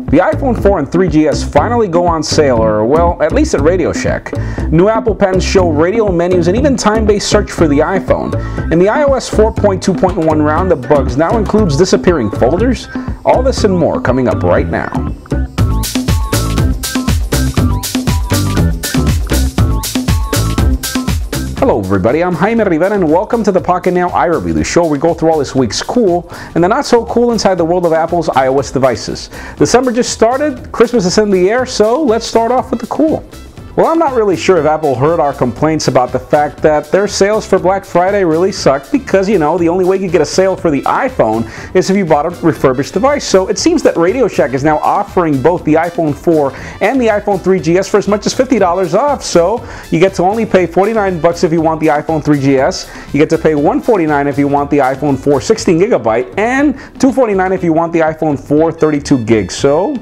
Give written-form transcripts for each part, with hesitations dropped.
The iPhone 4 and 3GS finally go on sale, or well, at least at Radioshack. New Apple Pens show radial menus and even time-based search for the iPhone. And the iOS 4.2.1 round of bugs now includes disappearing folders. All this and more coming up right now. Hello everybody, I'm Jaime Rivera and welcome to the Pocketnow iReview, the show where we go through all this week's cool and the not so cool inside the world of Apple's iOS devices. December just started, Christmas is in the air, so let's start off with the cool. Well, I'm not really sure if Apple heard our complaints about the fact that their sales for Black Friday really sucked because, you know, the only way you get a sale for the iPhone is if you bought a refurbished device. So it seems that Radioshack is now offering both the iPhone 4 and the iPhone 3GS for as much as $50 off. So you get to only pay $49 if you want the iPhone 3GS, you get to pay $149 if you want the iPhone 4 16GB, and $249 if you want the iPhone 4 32GB. So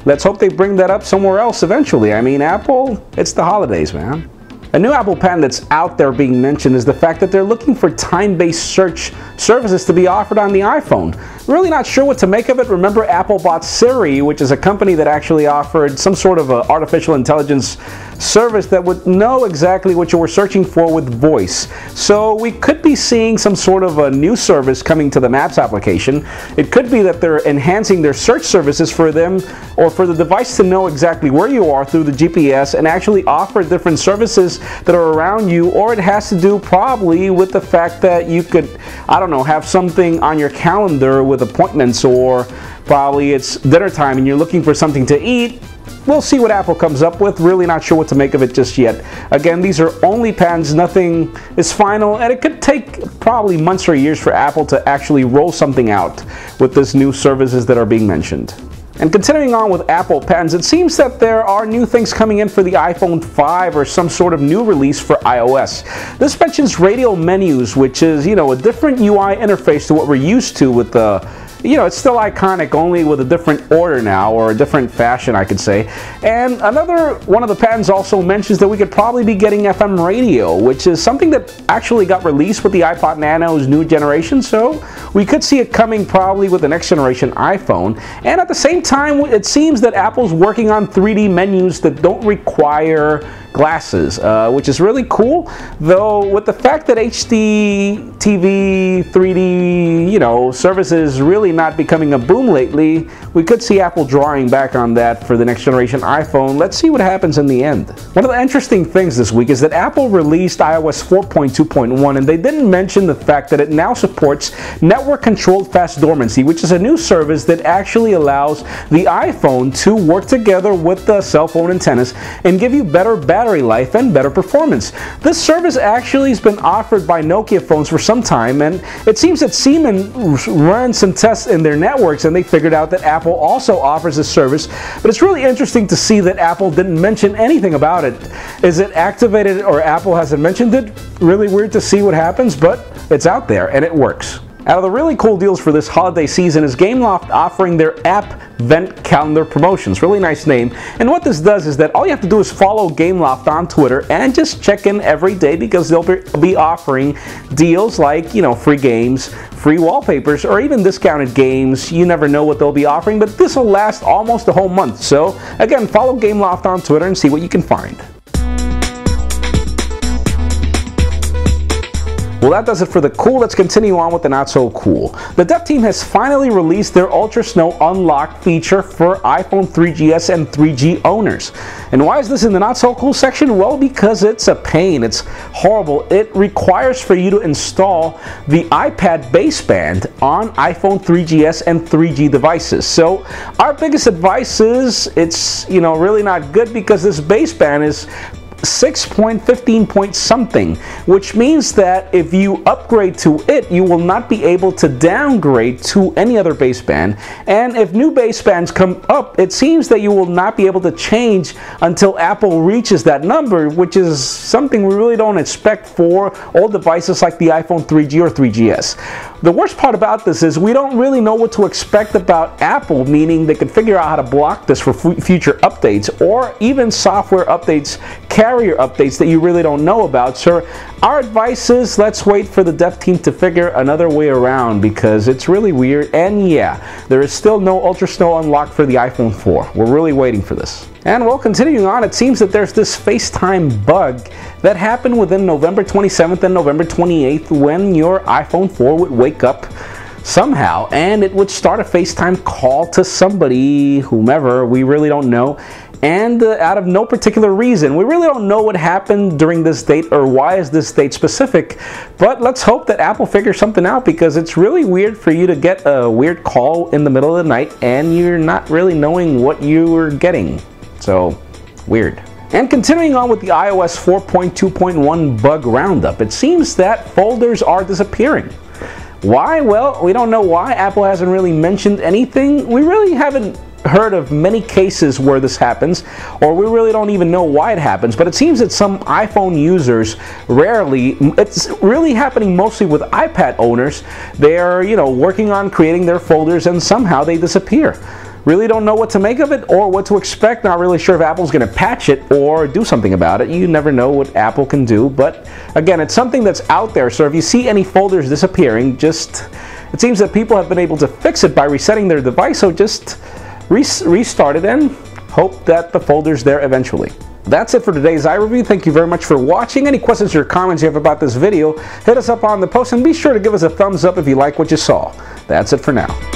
let's hope they bring that up somewhere else eventually. I mean, Apple, it's the holidays, man. A new Apple patent that's out there being mentioned is the fact that they're looking for time-based search services to be offered on the iPhone. Really not sure what to make of it. Remember, Apple bought Siri, which is a company that actually offered some sort of a artificial intelligence service that would know exactly what you were searching for with voice. So we could be seeing some sort of a new service coming to the Maps application. It could be that they're enhancing their search services for them or for the device to know exactly where you are through the GPS and actually offer different services that are around you, or it has to do probably with the fact that you could, I don't know, have something on your calendar with appointments, or probably it's dinner time and you're looking for something to eat. We'll see what Apple comes up with. Really not sure what to make of it just yet. Again, these are only patents, nothing is final, and it could take probably months or years for Apple to actually roll something out with these new services that are being mentioned. And continuing on with Apple patents, it seems that there are new things coming in for the iPhone 5 or some sort of new release for iOS. This mentions radial menus, which is, you know, a different UI interface to what we're used to with the, you know, it's still iconic, only with a different order now, or a different fashion, I could say. And another one of the patents also mentions that we could probably be getting FM radio, which is something that actually got released with the iPod Nano's new generation, so we could see it coming probably with the next generation iPhone. And at the same time, it seems that Apple's working on 3D menus that don't require glasses, which is really cool, though with the fact that HD TV 3D, you know, services really not becoming a boom lately, we could see Apple drawing back on that for the next generation iPhone. Let's see what happens in the end. One of the interesting things this week is that Apple released iOS 4.2.1 and they didn't mention the fact that it now supports Network Fast Dormancy, which is a new service that actually allows the iPhone to work together with the cell phone antennas and give you better battery life and better performance. This service actually has been offered by Nokia phones for some time, and it seems that Siemens ran some tests in their networks and they figured out that Apple also offers this service. But it's really interesting to see that Apple didn't mention anything about it. Is it activated or Apple hasn't mentioned it? Really weird to see what happens, but it's out there and it works. Out of the really cool deals for this holiday season is Gameloft offering their App Vent Calendar promotions. Really nice name. And what this does is that all you have to do is follow Gameloft on Twitter and just check in every day, because they'll be offering deals like, you know, free games, free wallpapers, or even discounted games. You never know what they'll be offering, but this will last almost a whole month. So again, follow Gameloft on Twitter and see what you can find. Well, that does it for the cool. Let's continue on with the not so cool. The dev team has finally released their Ultrasnow unlock feature for iPhone 3GS and 3G owners. And why is this in the not so cool section? Well, because it's a pain. It's horrible. It requires for you to install the iPad baseband on iPhone 3GS and 3G devices. So our biggest advice is it's, you know, really not good, because this baseband is 6.15 point something, which means that if you upgrade to it, you will not be able to downgrade to any other baseband. And if new basebands come up, it seems that you will not be able to change until Apple reaches that number, which is something we really don't expect for old devices like the iPhone 3G or 3GS. The worst part about this is we don't really know what to expect about Apple, meaning they could figure out how to block this for future updates, or even software updates carrier updates that you really don't know about. So our advice is, let's wait for the dev team to figure another way around, because it's really weird. And yeah, there is still no Ultrasnow unlocked for the iPhone 4. We're really waiting for this. And well, continuing on, it seems that there's this Facetime bug that happened within November 27th and November 28th when your iPhone 4 would wake up somehow and it would start a FaceTime call to somebody, whomever, we really don't know. And out of no particular reason. We really don't know what happened during this date or why is this date specific, but let's hope that Apple figures something out, because it's really weird for you to get a weird call in the middle of the night and you're not really knowing what you're getting. So, weird. And continuing on with the iOS 4.2.1 bug roundup, it seems that folders are disappearing. Why? Well, we don't know why. Apple hasn't really mentioned anything. We really haven't heard of many cases where this happens, or we really don't even know why it happens, but it seems that some iPhone users rarely, it's really happening mostly with iPad owners. They're, working on creating their folders and somehow they disappear. Really don't know what to make of it or what to expect. Not really sure if Apple's going to patch it or do something about it. You never know what Apple can do, but again, it's something that's out there. So if you see any folders disappearing, it seems that people have been able to fix it by resetting their device, so just restart it and hope that the folder's there eventually. That's it for today's iReview. Thank you very much for watching. Any questions or comments you have about this video, hit us up on the post and be sure to give us a thumbs up if you like what you saw. That's it for now.